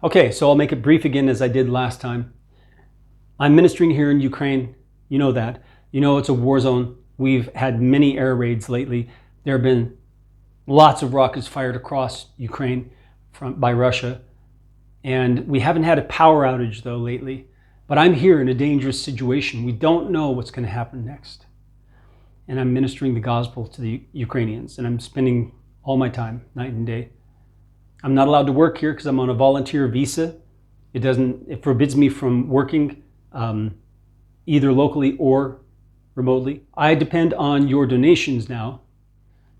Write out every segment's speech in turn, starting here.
Okay, so I'll make it brief again as I did last time. I'm ministering here in Ukraine. You know that. You know it's a war zone. We've had many air raids lately. There have been lots of rockets fired across Ukraine by Russia. And we haven't had a power outage though lately. But I'm here in a dangerous situation. We don't know what's going to happen next. And I'm ministering the gospel to the Ukrainians. And I'm spending all my time, night and day. I'm not allowed to work here because I'm on a volunteer visa. It forbids me from working either locally or remotely. I depend on your donations now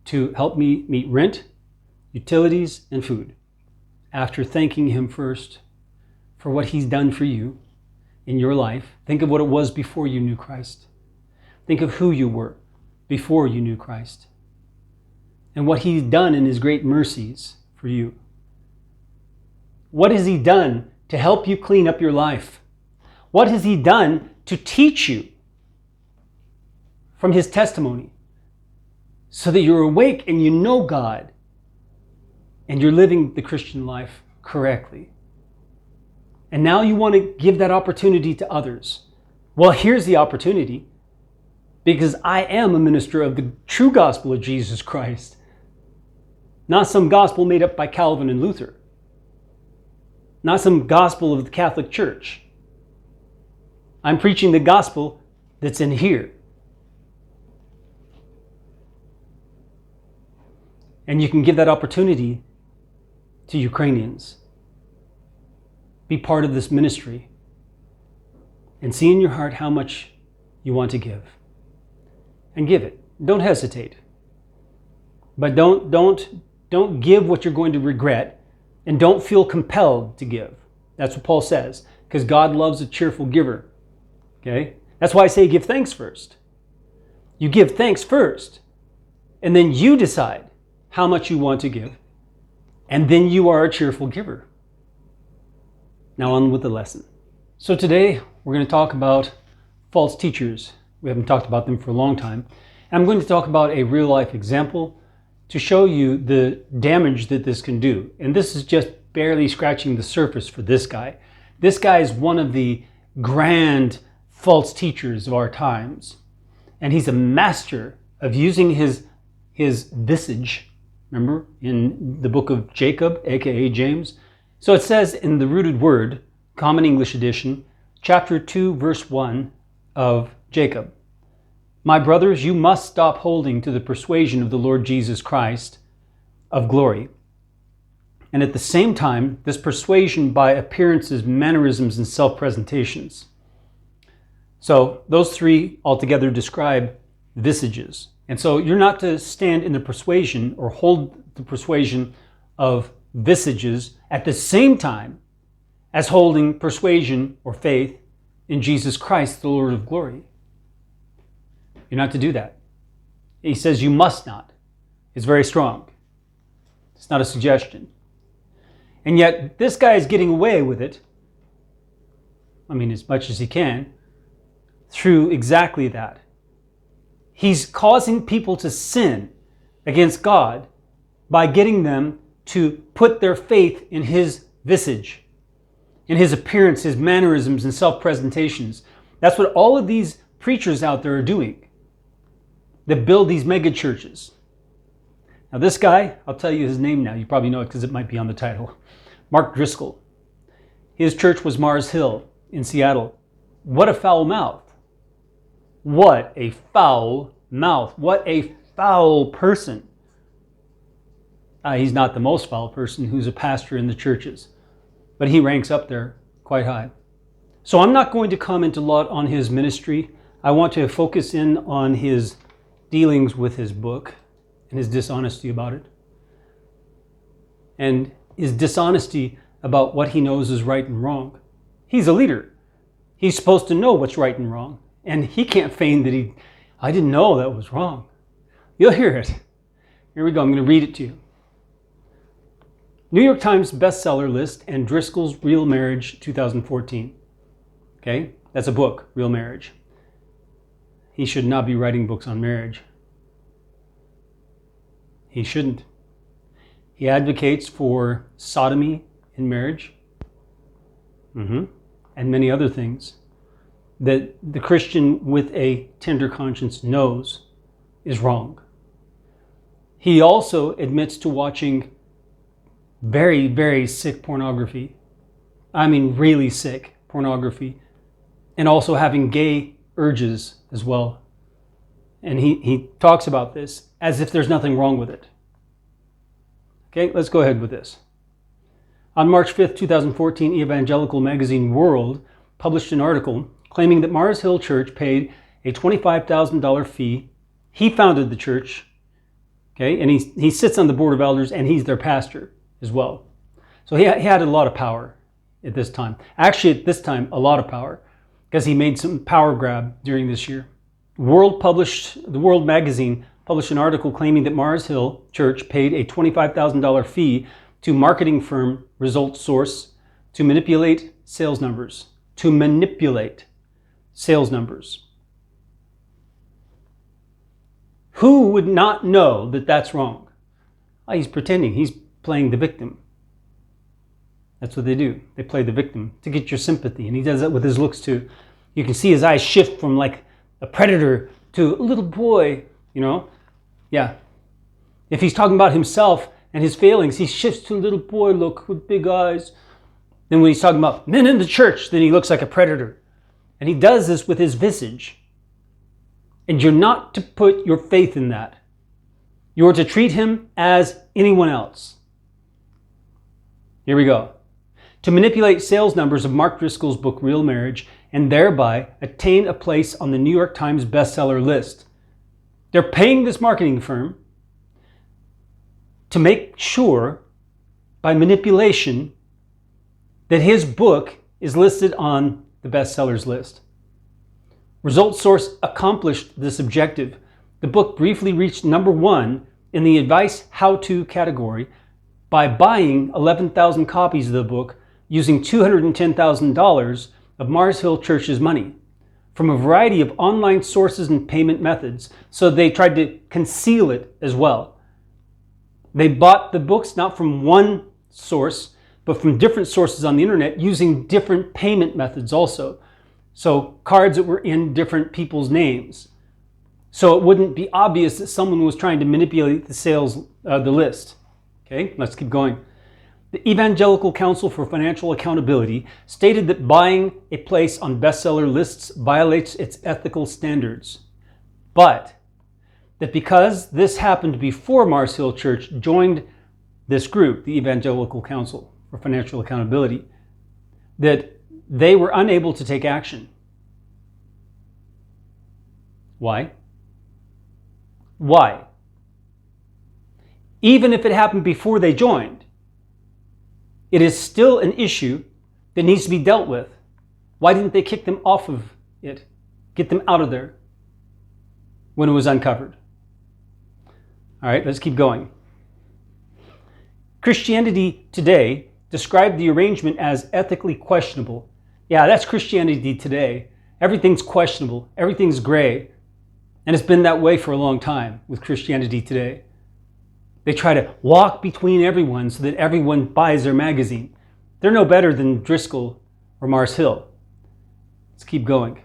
to help me meet rent, utilities, and food. After thanking him first for what he's done for you in your life, think of what it was before you knew Christ. Think of who you were before you knew Christ and what he's done in his great mercies for you. What has he done to help you clean up your life? What has he done to teach you from his testimony so that you're awake and you know God and you're living the Christian life correctly? And now you want to give that opportunity to others. Well, here's the opportunity, because I am a minister of the true gospel of Jesus Christ, not some gospel made up by Calvin and Luther. Not some gospel of the Catholic Church. I'm preaching the gospel that's in here. And you can give that opportunity to Ukrainians. Be part of this ministry and see in your heart how much you want to give. And give it. Don't hesitate. But don't give what you're going to regret. And don't feel compelled to give. That's what Paul says, because God loves a cheerful giver. Okay? That's why I say give thanks first. You give thanks first, and then you decide how much you want to give, and then you are a cheerful giver. Now on with the lesson. So today we're going to talk about false teachers. We haven't talked about them for a long time. And I'm going to talk about a real life example to show you the damage that this can do. And this is just barely scratching the surface for this guy. This guy is one of the grand false teachers of our times. And he's a master of using his visage, remember, in the book of Jacob, aka James. So it says in the Rooted Word, Common English Edition, chapter 2, verse 1 of Jacob. My brothers, you must stop holding to the persuasion of the Lord Jesus Christ of glory. And at the same time, this persuasion by appearances, mannerisms, and self-presentations. So those three altogether describe visages. And so you're not to stand in the persuasion or hold the persuasion of visages at the same time as holding persuasion or faith in Jesus Christ, the Lord of glory. You're not to do that. He says you must not. It's very strong. It's not a suggestion. And yet this guy is getting away with it, I mean, as much as he can, through exactly that. He's causing people to sin against God by getting them to put their faith in his visage, in his appearance, his mannerisms, and self-presentations. That's what all of these preachers out there are doing that build these mega churches. Now this guy, I'll tell you his name now. You probably know it because it might be on the title. Mark Driscoll. His church was Mars Hill in Seattle. What a foul mouth. What a foul mouth. What a foul person. He's not the most foul person who's a pastor in the churches, but he ranks up there quite high. So I'm not going to comment a lot on his ministry. I want to focus in on his dealings with his book and his dishonesty about it. And his dishonesty about what he knows is right and wrong. He's a leader. He's supposed to know what's right and wrong. And he can't feign that I didn't know that was wrong. You'll hear it. Here we go. I'm going to read it to you. New York Times bestseller list and Driscoll's Real Marriage 2014. Okay? That's a book, Real Marriage. He should not be writing books on marriage. He shouldn't. He advocates for sodomy in marriage. and many other things that the Christian with a tender conscience knows is wrong. He also admits to watching very, very sick pornography. I mean, really sick pornography. And also having gay urges as well. And he talks about this as if there's nothing wrong with it. Okay, let's go ahead with this. On March 5th, 2014, evangelical magazine World published an article claiming that Mars Hill Church paid a $25,000 fee. He founded the church, okay, and he sits on the board of elders, and he's their pastor as well. So he had a lot of power at this time. Actually, at this time, a lot of power, because he made some power grab during this year. The World magazine published an article claiming that Mars Hill Church paid a $25,000 fee to marketing firm Result Source to manipulate sales numbers. Who would not know that that's wrong? Oh, he's pretending. He's playing the victim. That's what they do. They play the victim to get your sympathy. And he does that with his looks too. You can see his eyes shift from like a predator to a little boy, you know? Yeah. If he's talking about himself and his failings, he shifts to a little boy look with big eyes. Then when he's talking about men in the church, then he looks like a predator. And he does this with his visage. And you're not to put your faith in that. You're to treat him as anyone else. Here we go. To manipulate sales numbers of Mark Driscoll's book, Real Marriage, and thereby attain a place on the New York Times bestseller list. They're paying this marketing firm to make sure, by manipulation, that his book is listed on the bestsellers list. Result Source accomplished this objective. The book briefly reached #1 in the advice how-to category by buying 11,000 copies of the book using $210,000 of Mars Hill Church's money from a variety of online sources and payment methods. So they tried to conceal it as well. They bought the books not from one source, but from different sources on the internet using different payment methods also. So cards that were in different people's names. So it wouldn't be obvious that someone was trying to manipulate the sales, the list. Okay, let's keep going. The Evangelical Council for Financial Accountability stated that buying a place on bestseller lists violates its ethical standards. But that because this happened before Mars Hill Church joined this group, the Evangelical Council for Financial Accountability, that they were unable to take action. Why? Why? Even if it happened before they joined, it is still an issue that needs to be dealt with. Why didn't they kick them off of it? Get them out of there when it was uncovered? All right, let's keep going. Christianity Today described the arrangement as ethically questionable. Yeah, that's Christianity today. Everything's questionable. Everything's gray. And it's been that way for a long time with Christianity Today. They try to walk between everyone so that everyone buys their magazine. They're no better than Driscoll or Mars Hill. Let's keep going.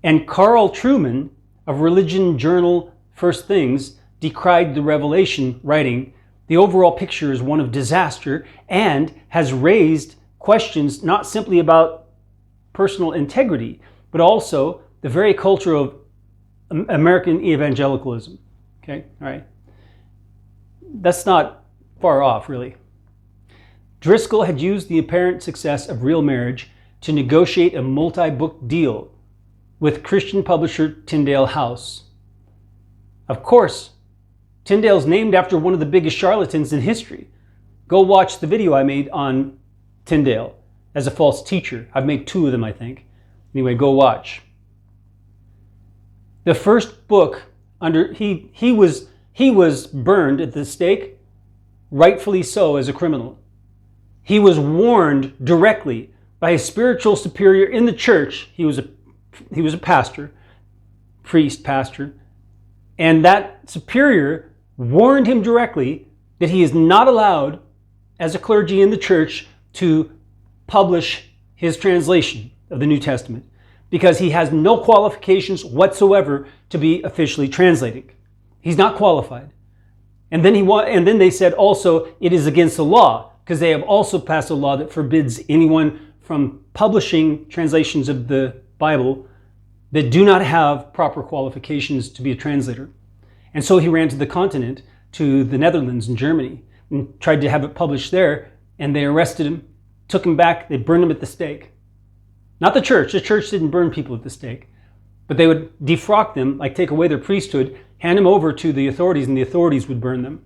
And Carl Trueman of religion journal First Things decried the revelation, writing, "The overall picture is one of disaster and has raised questions not simply about personal integrity, but also the very culture of American evangelicalism." Okay, all right. That's not far off, really. Driscoll had used the apparent success of Real Marriage to negotiate a multi-book deal with Christian publisher Tyndale House. Of course, Tyndale's named after one of the biggest charlatans in history. Go watch the video I made on Tyndale as a false teacher. I've made 2 of them, I think. Anyway, go watch. The first book he was burned at the stake, rightfully so, as a criminal. He was warned directly by his spiritual superior in the church. He was a pastor, pastor, and that superior warned him directly that he is not allowed, as a clergy in the church, to publish his translation of the New Testament because he has no qualifications whatsoever to be officially translating. He's not qualified. And then they said also it is against the law because they have also passed a law that forbids anyone from publishing translations of the Bible that do not have proper qualifications to be a translator. And so he ran to the continent, to the Netherlands and Germany, and tried to have it published there, and they arrested him, took him back, they burned him at the stake. Not the church didn't burn people at the stake, but they would defrock them, like take away their priesthood, hand them over to the authorities, and the authorities would burn them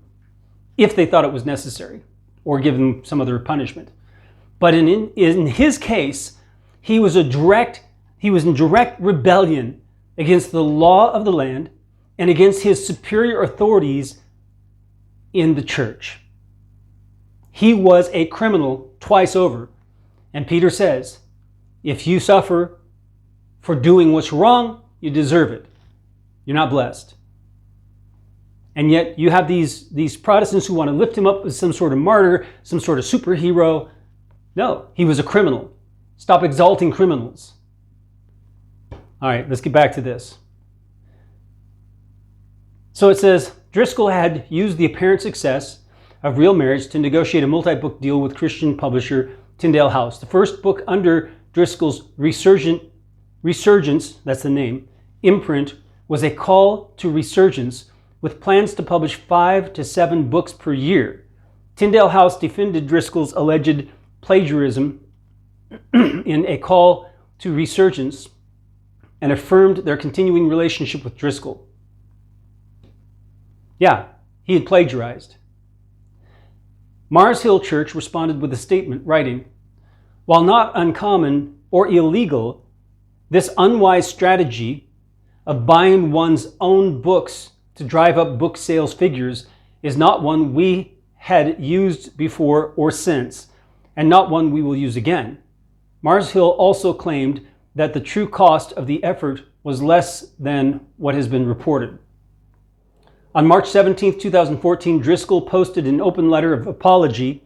if they thought it was necessary, or give them some other punishment. But in his case, he was in direct rebellion against the law of the land and against his superior authorities in the church. He was a criminal twice over. And Peter says, if you suffer for doing what's wrong, you deserve it. You're not blessed. And yet you have these Protestants who want to lift him up as some sort of martyr, some sort of superhero. No, he was a criminal. Stop exalting criminals. All right, let's get back to this. So it says, Driscoll had used the apparent success of Real Marriage to negotiate a multi-book deal with Christian publisher Tyndale House. The first book under Driscoll's Resurgence, that's the name, imprint, was A Call to Resurgence, with plans to publish 5 to 7 books per year. Tyndale House defended Driscoll's alleged plagiarism in A Call to Resurgence and affirmed their continuing relationship with Driscoll. Yeah, he had plagiarized. Mars Hill Church responded with a statement writing, while not uncommon or illegal, this unwise strategy of buying one's own books to drive up book sales figures is not one we had used before or since, and not one we will use again. Mars Hill also claimed that the true cost of the effort was less than what has been reported. On March 17, 2014, Driscoll posted an open letter of apology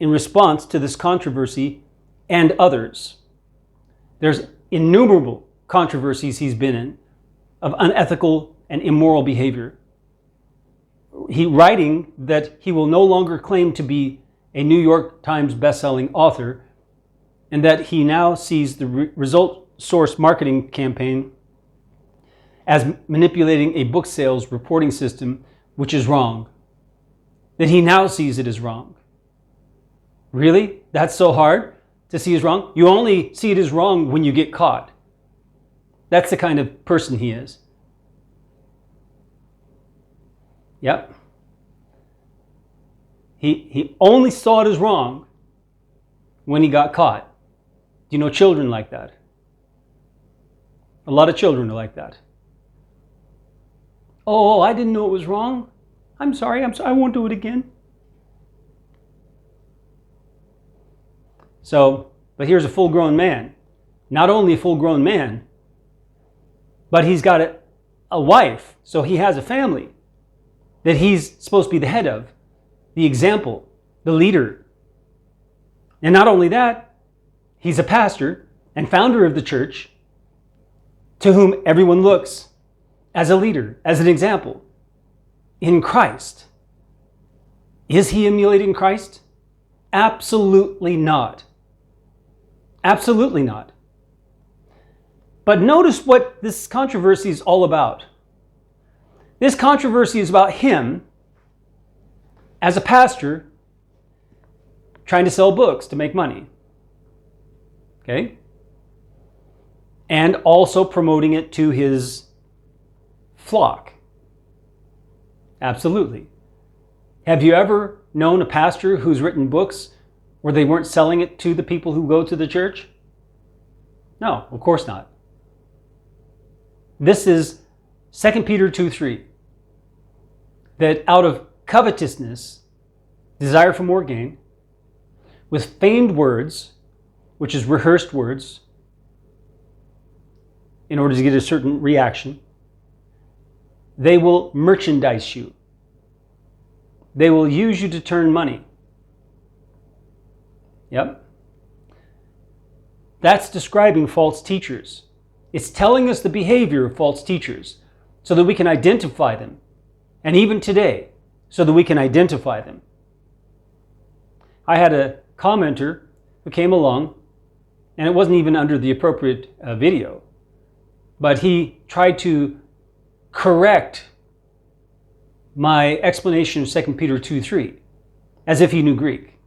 in response to this controversy and others. There's innumerable controversies he's been in of unethical and immoral behavior. He writing that he will no longer claim to be a New York Times bestselling author, and that he now sees the result source marketing campaign as manipulating a book sales reporting system, which is wrong. That he now sees it as wrong. Really? That's so hard to see as wrong? You only see it as wrong when you get caught. That's the kind of person he is. Yep. He only saw it as wrong when he got caught. Do you know children like that? A lot of children are like that. Oh, I didn't know it was wrong. I'm sorry, I won't do it again. So, but here's a full-grown man. Not only a full-grown man, but he's got a wife, so he has a family that he's supposed to be the head of, the example, the leader. And not only that, he's a pastor and founder of the church to whom everyone looks as a leader, as an example in Christ. Is he emulating Christ? Absolutely not. Absolutely not. But notice what this controversy is all about. This controversy is about him as a pastor trying to sell books to make money. Okay? And also promoting it to his flock. Absolutely. Have you ever known a pastor who's written books where they weren't selling it to the people who go to the church? No, of course not. This is 2 Peter 2:3. That out of covetousness, desire for more gain, with feigned words, which is rehearsed words, in order to get a certain reaction, they will merchandise you. They will use you to turn money. Yep. That's describing false teachers. It's telling us the behavior of false teachers so that we can identify them. And even today, so that we can identify them. I had a commenter who came along, and it wasn't even under the appropriate video, but he tried to correct my explanation of 2 Peter 2:3, as if he knew Greek.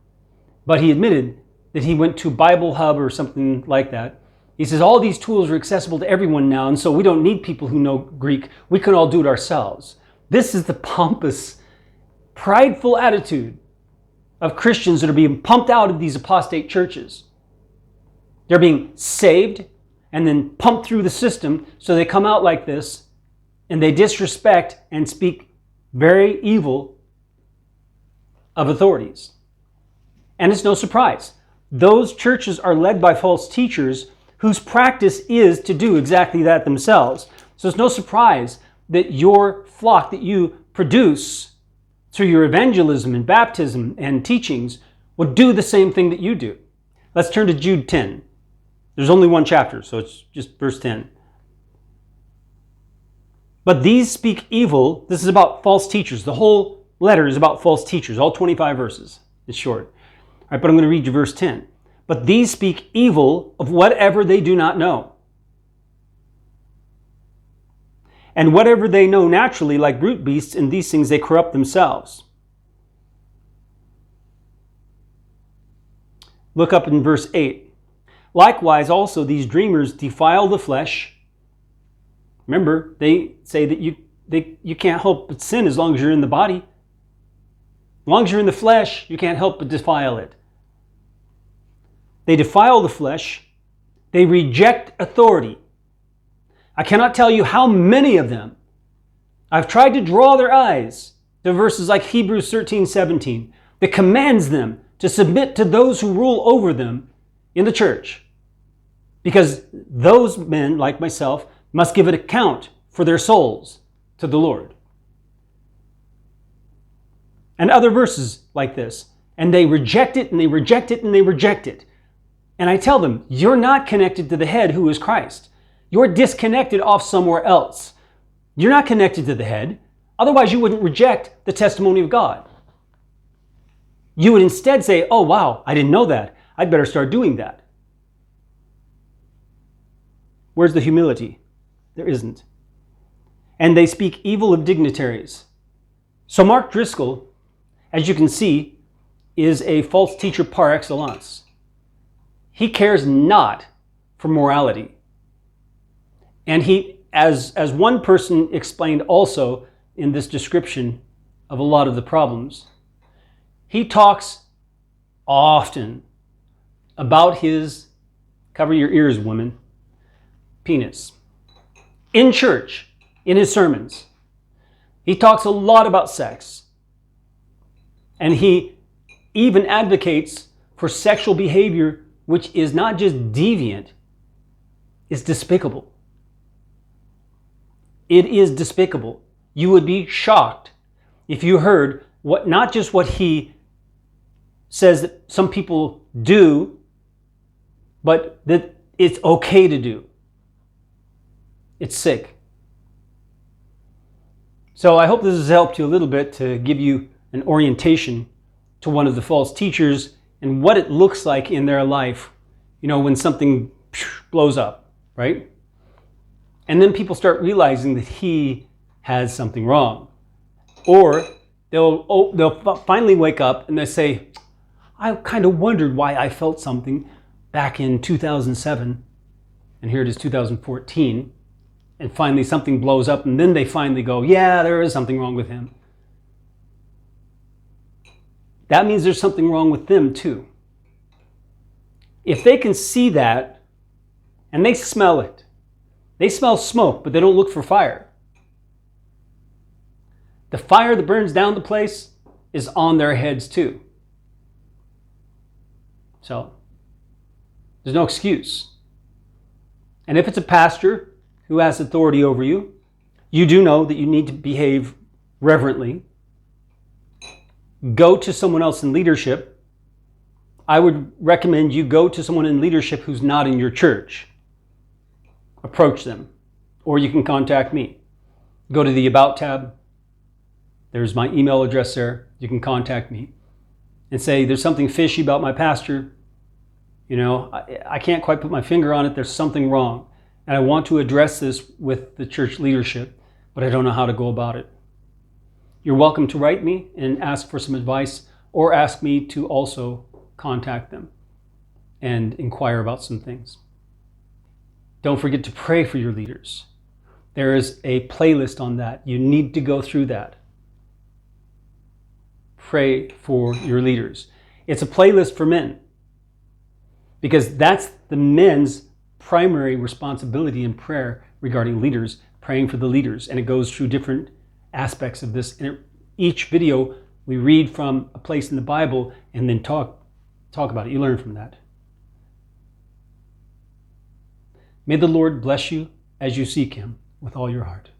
But he admitted that he went to Bible Hub or something like that. He says, all these tools are accessible to everyone now, and so we don't need people who know Greek. We can all do it ourselves. This is the pompous, prideful attitude of Christians that are being pumped out of these apostate churches. They're being saved and then pumped through the system, so they come out like this, and they disrespect and speak very evil of authorities. And it's no surprise. Those churches are led by false teachers whose practice is to do exactly that themselves. So it's no surprise that your flock that you produce through your evangelism and baptism and teachings would do the same thing that you do. Let's turn to Jude 10. There's only one chapter, so it's just verse 10. But these speak evil. This is about false teachers. The whole letter is about false teachers, all 25 verses. It's short. All right, but I'm going to read you verse 10. But these speak evil of whatever they do not know. And whatever they know naturally, like brute beasts, in these things they corrupt themselves. Look up in verse 8. Likewise also these dreamers defile the flesh. Remember, they say that you can't help but sin as long as you're in the body. As long as you're in the flesh, you can't help but defile it. They defile the flesh. They reject authority. I cannot tell you how many of them I've tried to draw their eyes to verses like Hebrews 13:17 that commands them to submit to those who rule over them in the church. Because those men, like myself, must give an account for their souls to the Lord. And other verses like this. And they reject it, and they reject it, and they reject it. And I tell them, you're not connected to the head, who is Christ. You're disconnected off somewhere else. You're not connected to the head. Otherwise, you wouldn't reject the testimony of God. You would instead say, oh, wow, I didn't know that. I'd better start doing that. Where's the humility? There isn't. And they speak evil of dignitaries. So Mark Driscoll, as you can see, is a false teacher par excellence. He cares not for morality. And he, as one person explained also in this description of a lot of the problems, he talks often about his, cover your ears, women, penis. In church, in his sermons. He talks a lot about sex. And he even advocates for sexual behavior which is not just deviant, it's despicable. It is despicable. You would be shocked if you heard not just what he says that some people do, but that it's okay to do. It's sick. So I hope this has helped you a little bit to give you an orientation to one of the false teachers and what it looks like in their life, when something blows up, right? And then people start realizing that he has something wrong. Or they'll finally wake up and they say, I kind of wondered why I felt something back in 2007, and here it is 2014, and finally something blows up, and then they finally go, yeah, there is something wrong with him. That means there's something wrong with them too. If they can see that, and they smell it, they smell smoke, but they don't look for fire. The fire that burns down the place is on their heads too. So, there's no excuse. And if it's a pastor who has authority over you, you do know that you need to behave reverently. Go to someone else in leadership, I would recommend you go to someone in leadership who's not in your church. Approach them, or you can contact me. Go to the About tab. There's my email address there. You can contact me and say, there's something fishy about my pastor. I can't quite put my finger on it. There's something wrong. And I want to address this with the church leadership, but I don't know how to go about it. You're welcome to write me and ask for some advice, or ask me to also contact them and inquire about some things. Don't forget to pray for your leaders. There is a playlist on that. You need to go through that. Pray for your leaders. It's a playlist for men, because that's the men's primary responsibility in prayer regarding leaders, praying for the leaders. And it goes through different aspects of this. And each video, we read from a place in the Bible and then talk about it. You learn from that. May the Lord bless you as you seek Him with all your heart.